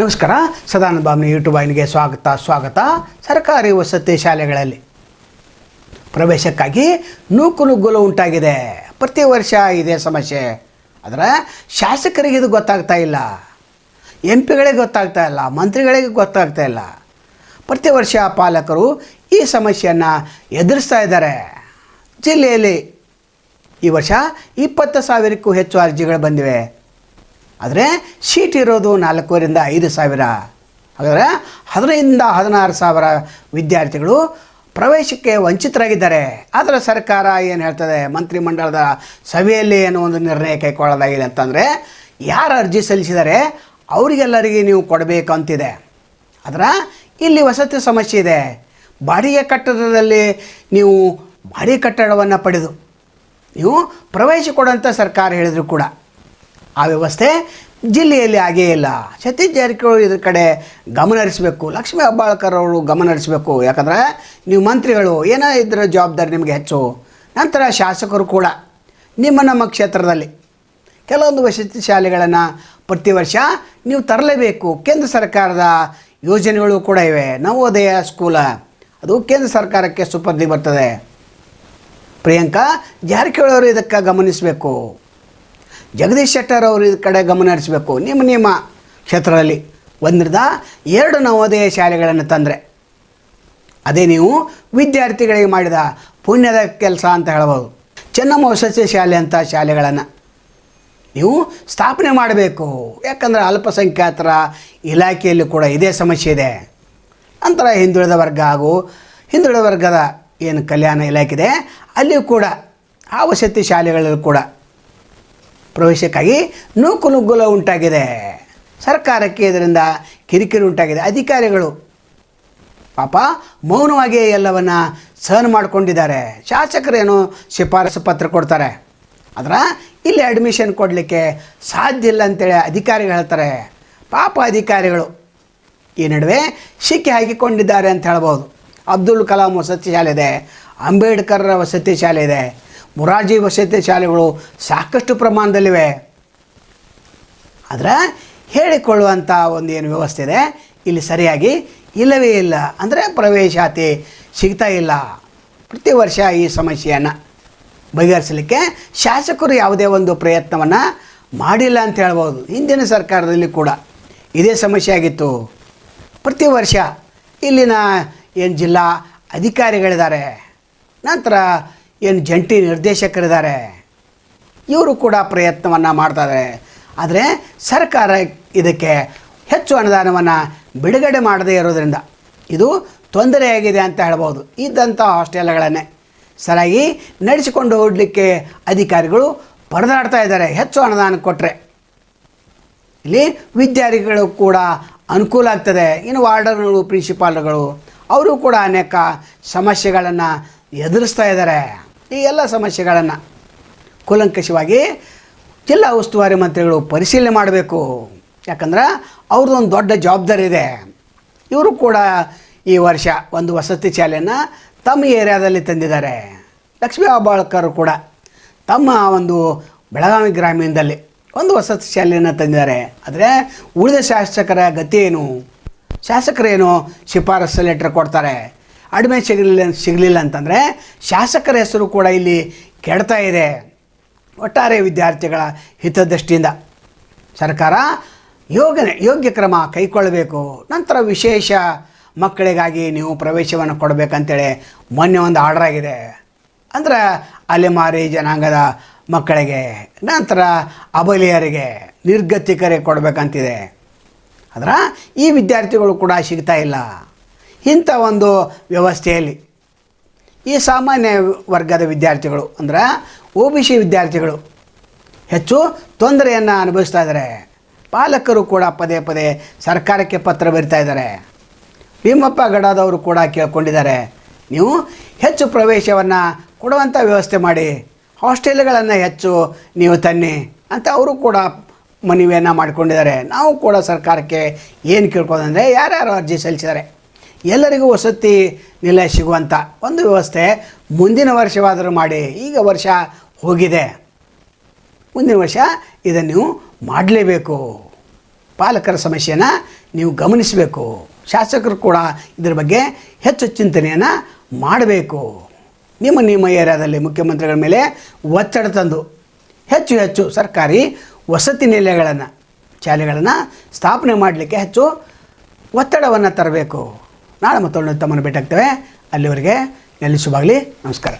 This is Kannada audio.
ನಮಸ್ಕಾರ. ಸದಾನಂದ ಬಾಮ್ನಿ ಯೂಟ್ಯೂಬ್ ವಾಹಿನಿಗೆ ಸ್ವಾಗತ. ಸರ್ಕಾರಿ ವಸತಿ ಶಾಲೆಗಳಲ್ಲಿ ಪ್ರವೇಶಕ್ಕಾಗಿ ನೂಕುನುಗ್ಗಲು ಉಂಟಾಗಿದೆ. ಪ್ರತಿ ವರ್ಷ ಇದೇ ಸಮಸ್ಯೆ. ಆದರೆ ಶಾಸಕರಿಗೆ ಇದು ಗೊತ್ತಾಗ್ತಾ ಇಲ್ಲ, MP ಗಳಿಗೆ ಗೊತ್ತಾಗ್ತಾ ಇಲ್ಲ, ಮಂತ್ರಿಗಳಿಗೆ ಗೊತ್ತಾಗ್ತಾ ಇಲ್ಲ. ಪ್ರತಿ ವರ್ಷ ಪಾಲಕರು ಈ ಸಮಸ್ಯೆಯನ್ನು ಎದುರಿಸ್ತಾ ಇದ್ದಾರೆ. ಜಿಲ್ಲೆಯಲ್ಲಿ ಈ ವರ್ಷ 20,000ಕ್ಕೂ ಹೆಚ್ಚು ಅರ್ಜಿಗಳು ಬಂದಿವೆ. ಆದರೆ ಸೀಟ್ ಇರೋದು 4,000ರಿಂದ 5,000. ಹಾಗಾದರೆ 15,000 16,000 ವಿದ್ಯಾರ್ಥಿಗಳು ಪ್ರವೇಶಕ್ಕೆ ವಂಚಿತರಾಗಿದ್ದಾರೆ. ಆದರೆ ಸರ್ಕಾರ ಏನು ಹೇಳ್ತದೆ, ಮಂತ್ರಿಮಂಡಲದ ಸಭೆಯಲ್ಲಿ ಏನೋ ಒಂದು ನಿರ್ಣಯ ಕೈಗೊಳ್ಳಲಾಗಿದೆ ಅಂತಂದರೆ, ಯಾರು ಅರ್ಜಿ ಸಲ್ಲಿಸಿದ್ದಾರೆ ಅವರಿಗೆಲ್ಲರಿಗೆ ನೀವು ಕೊಡಬೇಕು ಅಂತಿದೆ. ಆದರೆ ಇಲ್ಲಿ ವಸತಿ ಸಮಸ್ಯೆ ಇದೆ. ಬಾಡಿಗೆ ಕಟ್ಟಡದಲ್ಲಿ ನೀವು ಬಾಡಿಗೆ ಕಟ್ಟಡವನ್ನು ಪಡೆದು ನೀವು ಪ್ರವೇಶ ಕೊಡುವಂಥ ಸರ್ಕಾರ ಹೇಳಿದ್ರು ಕೂಡ ಆ ವ್ಯವಸ್ಥೆ ಜಿಲ್ಲೆಯಲ್ಲಿ ಆಗೇ ಇಲ್ಲ. ಸತೀಶ್ ಜಾರಕಿಹೊಳಿ ಇದ್ರ ಕಡೆ ಗಮನ ಹರಿಸಬೇಕು, ಲಕ್ಷ್ಮೀ ಹೆಬ್ಬಾಳ್ಕರ್ ಅವರು ಗಮನ ಹರಿಸಬೇಕು. ಯಾಕಂದರೆ ನೀವು ಮಂತ್ರಿಗಳು, ಏನೋ ಇದರ ಜವಾಬ್ದಾರಿ ನಿಮಗೆ ಹೆಚ್ಚು. ನಂತರ ಶಾಸಕರು ಕೂಡ ನಮ್ಮ ಕ್ಷೇತ್ರದಲ್ಲಿ ಕೆಲವೊಂದು ವಸತಿ ಶಾಲೆಗಳನ್ನು ಪ್ರತಿ ವರ್ಷ ನೀವು ತರಲೇಬೇಕು. ಕೇಂದ್ರ ಸರ್ಕಾರದ ಯೋಜನೆಗಳು ಕೂಡ ಇವೆ. ನವೋದಯ ಸ್ಕೂಲ ಅದು ಕೇಂದ್ರ ಸರ್ಕಾರಕ್ಕೆ ಸುಪರ್ದಿ ಬರ್ತದೆ. ಪ್ರಿಯಾಂಕಾ ಜಾರಕಿಹೊಳಿ ಅವರು ಇದಕ್ಕೆ ಗಮನಿಸಬೇಕು. ಜಗದೀಶ್ ಶೆಟ್ಟರ್ ಅವರು ಈ ಕಡೆ ಗಮನ ಹರಿಸಬೇಕು. ನಿಮ್ಮ ಕ್ಷೇತ್ರದಲ್ಲಿ 1ರಿಂದ 2 ನವೋದಯ ಶಾಲೆಗಳನ್ನು ತಂದರೆ ಅದೇ ನೀವು ವಿದ್ಯಾರ್ಥಿಗಳಿಗೆ ಮಾಡಿದ ಪುಣ್ಯದ ಕೆಲಸ ಅಂತ ಹೇಳ್ಬೋದು. ಚೆನ್ನಮ್ಮ ವಸತಿ ಶಾಲೆ ಅಂತ ಶಾಲೆಗಳನ್ನು ನೀವು ಸ್ಥಾಪನೆ ಮಾಡಬೇಕು. ಯಾಕಂದರೆ ಅಲ್ಪಸಂಖ್ಯಾತರ ಇಲಾಖೆಯಲ್ಲಿ ಕೂಡ ಇದೇ ಸಮಸ್ಯೆ ಇದೆ. ನಂತರ ಹಿಂದುಳಿದ ವರ್ಗ ಹಾಗೂ ಹಿಂದುಳಿದ ವರ್ಗದ ಏನು ಕಲ್ಯಾಣ ಇಲಾಖೆ ಇದೆ ಅಲ್ಲಿಯೂ ಕೂಡ ಆ ವಸತಿ ಶಾಲೆಗಳಲ್ಲೂ ಕೂಡ ಪ್ರವೇಶಕ್ಕಾಗಿ ನೂಕುನುಗ್ಗಲು ಉಂಟಾಗಿದೆ. ಸರ್ಕಾರಕ್ಕೆ ಇದರಿಂದ ಕಿರಿಕಿರಿ ಉಂಟಾಗಿದೆ. ಅಧಿಕಾರಿಗಳು ಪಾಪ ಮೌನವಾಗಿ ಎಲ್ಲವನ್ನು ಸಹನ ಮಾಡಿಕೊಂಡಿದ್ದಾರೆ. ಶಾಸಕರೇನು ಶಿಫಾರಸು ಪತ್ರ ಕೊಡ್ತಾರೆ, ಆದರೆ ಇಲ್ಲಿ ಅಡ್ಮಿಷನ್ ಕೊಡಲಿಕ್ಕೆ ಸಾಧ್ಯ ಇಲ್ಲ ಅಂತೇಳಿ ಅಧಿಕಾರಿಗಳು ಹೇಳ್ತಾರೆ. ಪಾಪ ಅಧಿಕಾರಿಗಳು ಈ ನಡುವೆ ಶಿಕ್ಕೆ ಹಾಕಿಕೊಂಡಿದ್ದಾರೆ ಅಂತ ಹೇಳ್ಬೋದು. ಅಬ್ದುಲ್ ಕಲಾಂ ವಸತಿ ಶಾಲೆ ಇದೆ, ಅಂಬೇಡ್ಕರ್ ವಸತಿ ಶಾಲೆ ಇದೆ, ಮೊರಾರ್ಜಿ ವಸತಿ ಶಾಲೆಗಳು ಸಾಕಷ್ಟು ಪ್ರಮಾಣದಲ್ಲಿವೆ. ಆದರೆ ಹೇಳಿಕೊಳ್ಳುವಂಥ ಒಂದು ಏನು ವ್ಯವಸ್ಥೆ ಇದೆ ಇಲ್ಲಿ ಸರಿಯಾಗಿ ಇಲ್ಲವೇ ಇಲ್ಲ. ಅಂದರೆ ಪ್ರವೇಶಾತಿ ಸಿಗ್ತಾ ಇಲ್ಲ. ಪ್ರತಿ ವರ್ಷ ಈ ಸಮಸ್ಯೆಯನ್ನು ಬಗೆಹರಿಸಲಿಕ್ಕೆ ಶಾಸಕರು ಯಾವುದೇ ಒಂದು ಪ್ರಯತ್ನವನ್ನು ಮಾಡಿಲ್ಲ ಅಂತ ಹೇಳ್ಬೋದು. ಹಿಂದಿನ ಸರ್ಕಾರದಲ್ಲಿ ಕೂಡ ಇದೇ ಸಮಸ್ಯೆ ಆಗಿತ್ತು. ಪ್ರತಿ ವರ್ಷ ಇಲ್ಲಿನ ಏನು ಜಿಲ್ಲಾ ಅಧಿಕಾರಿಗಳಿದ್ದಾರೆ, ನಂತರ ಏನು ಜಂಟಿ ನಿರ್ದೇಶಕರಿದ್ದಾರೆ, ಇವರು ಕೂಡ ಪ್ರಯತ್ನವನ್ನು ಮಾಡ್ತಾರೆ. ಆದರೆ ಸರ್ಕಾರ ಇದಕ್ಕೆ ಹೆಚ್ಚು ಅನುದಾನವನ್ನು ಬಿಡುಗಡೆ ಮಾಡದೇ ಇರೋದರಿಂದ ಇದು ತೊಂದರೆಯಾಗಿದೆ ಅಂತ ಹೇಳ್ಬೋದು. ಇದ್ದಂಥ ಹಾಸ್ಟೆಲ್ಗಳನ್ನೇ ಸರಿಯಾಗಿ ನಡೆಸಿಕೊಂಡು ಹೋಗಲಿಕ್ಕೆ ಅಧಿಕಾರಿಗಳು ಪರದಾಡ್ತಾ ಇದ್ದಾರೆ. ಹೆಚ್ಚು ಅನುದಾನ ಕೊಟ್ಟರೆ ಇಲ್ಲಿ ವಿದ್ಯಾರ್ಥಿಗಳು ಕೂಡ ಅನುಕೂಲ ಆಗ್ತದೆ. ಇನ್ನು ವಾರ್ಡರ್ಗಳು, ಪ್ರಿನ್ಸಿಪಾಲ್ಗಳು ಅವರು ಕೂಡ ಅನೇಕ ಸಮಸ್ಯೆಗಳನ್ನು ಎದುರಿಸ್ತಾ ಇದ್ದಾರೆ. ಈ ಎಲ್ಲ ಸಮಸ್ಯೆಗಳನ್ನು ಕೂಲಂಕಷವಾಗಿ ಜಿಲ್ಲಾ ಉಸ್ತುವಾರಿ ಮಂತ್ರಿಗಳು ಪರಿಶೀಲನೆ ಮಾಡಬೇಕು. ಯಾಕಂದ್ರೆ ಅವ್ರದ್ದು ಒಂದು ದೊಡ್ಡ ಜವಾಬ್ದಾರಿ ಇದೆ. ಇವರು ಕೂಡ ಈ ವರ್ಷ ಒಂದು ವಸತಿ ಶಾಲೆಯನ್ನು ತಮ್ಮ ಏರಿಯಾದಲ್ಲಿ ತಂದಿದ್ದಾರೆ. ಲಕ್ಷ್ಮೀ ಹೆಬ್ಬಾಳ್ಕರ್ ಕೂಡ ತಮ್ಮ ಒಂದು ಬೆಳಗಾವಿ ಗ್ರಾಮೀಣದಲ್ಲಿ ಒಂದು ವಸತಿ ಶಾಲೆಯನ್ನು ತಂದಿದ್ದಾರೆ. ಆದರೆ ಉಳಿದ ಶಾಸಕರ ಗತಿ ಏನು? ಶಾಸಕರೇನು ಶಿಫಾರಸು ಲೆಟ್ರ್ ಕೊಡ್ತಾರೆ, ಸಿಗಲಿಲ್ಲ ಅಂತಂದರೆ ಶಾಸಕರ ಹೆಸರು ಕೂಡ ಇಲ್ಲಿ ಕೆಡ್ತಾ ಇದೆ. ಒಟ್ಟಾರೆ ವಿದ್ಯಾರ್ಥಿಗಳ ಹಿತದೃಷ್ಟಿಯಿಂದ ಸರ್ಕಾರ ಯೋಗ್ಯ ಕ್ರಮ ಕೈಗೊಳ್ಳಬೇಕು. ನಂತರ ವಿಶೇಷ ಮಕ್ಕಳಿಗಾಗಿ ನೀವು ಪ್ರವೇಶವನ್ನು ಕೊಡಬೇಕಂತೇಳಿ ಮೊನ್ನೆ ಒಂದು ಆರ್ಡರ್ ಆಗಿದೆ. ಅಂದರೆ ಅಲೆಮಾರಿ ಜನಾಂಗದ ಮಕ್ಕಳಿಗೆ, ನಂತರ ಅಬಲಿಯರಿಗೆ, ನಿರ್ಗತಿಕರಿಗೆ ಕೊಡಬೇಕಂತಿದೆ. ಆದರೆ ಈ ವಿದ್ಯಾರ್ಥಿಗಳು ಕೂಡ ಸಿಗ್ತಾ ಇಲ್ಲ. ಇಂಥ ಒಂದು ವ್ಯವಸ್ಥೆಯಲ್ಲಿ ಈ ಸಾಮಾನ್ಯ ವರ್ಗದ ವಿದ್ಯಾರ್ಥಿಗಳು ಅಂದರೆ OBC ವಿದ್ಯಾರ್ಥಿಗಳು ಹೆಚ್ಚು ತೊಂದರೆಯನ್ನು ಅನುಭವಿಸ್ತಾ ಇದ್ದಾರೆ. ಪಾಲಕರು ಕೂಡ ಪದೇ ಸರ್ಕಾರಕ್ಕೆ ಪತ್ರ ಬರಿತಾ ಇದ್ದಾರೆ. ಭೀಮಪ್ಪ ಗಡದವರು ಕೂಡ ಕೇಳ್ಕೊಂಡಿದ್ದಾರೆ, ನೀವು ಹೆಚ್ಚು ಪ್ರವೇಶವನ್ನು ಕೊಡುವಂಥ ವ್ಯವಸ್ಥೆ ಮಾಡಿ, ಹಾಸ್ಟೆಲ್ಗಳನ್ನು ಹೆಚ್ಚು ನೀವು ತನ್ನಿ ಅಂತ ಅವರು ಕೂಡ ಮನವಿಯನ್ನು ಮಾಡಿಕೊಂಡಿದ್ದಾರೆ. ನಾವು ಕೂಡ ಸರ್ಕಾರಕ್ಕೆ ಏನು ಕೇಳ್ಕೋದಂದರೆ, ಯಾರ್ಯಾರು ಅರ್ಜಿ ಸಲ್ಲಿಸಿದ್ದಾರೆ ಎಲ್ಲರಿಗೂ ವಸತಿ ನಿಲಯ ಸಿಗುವಂಥ ಒಂದು ವ್ಯವಸ್ಥೆ ಮುಂದಿನ ವರ್ಷವಾದರೂ ಮಾಡಿ. ಈಗ ವರ್ಷ ಹೋಗಿದೆ, ಮುಂದಿನ ವರ್ಷ ಇದನ್ನು ನೀವು ಮಾಡಲೇಬೇಕು. ಪಾಲಕರ ಸಮಸ್ಯೆನ ನೀವು ಗಮನಿಸಬೇಕು. ಶಾಸಕರು ಕೂಡ ಇದರ ಬಗ್ಗೆ ಹೆಚ್ಚು ಚಿಂತನೆಯನ್ನು ಮಾಡಬೇಕು. ನಿಮ್ಮ ಏರಿಯಾದಲ್ಲಿ ಮುಖ್ಯಮಂತ್ರಿಗಳ ಮೇಲೆ ಒತ್ತಡ ತಂದು ಹೆಚ್ಚು ಸರ್ಕಾರಿ ವಸತಿ ನಿಲಯಗಳನ್ನು ಶಾಲೆಗಳನ್ನು ಸ್ಥಾಪನೆ ಮಾಡಲಿಕ್ಕೆ ಹೆಚ್ಚು ಒತ್ತಡವನ್ನು ತರಬೇಕು. ನಾಳೆ ಮತ್ತೊಂದು ತಮ್ಮನ್ನು ಭೇಟಿಯಾಗ್ತೇವೆ. ಅಲ್ಲಿವರೆಗೆ ಎಲ್ಲಿ ಶುಭಾಗಲಿ. ನಮಸ್ಕಾರ.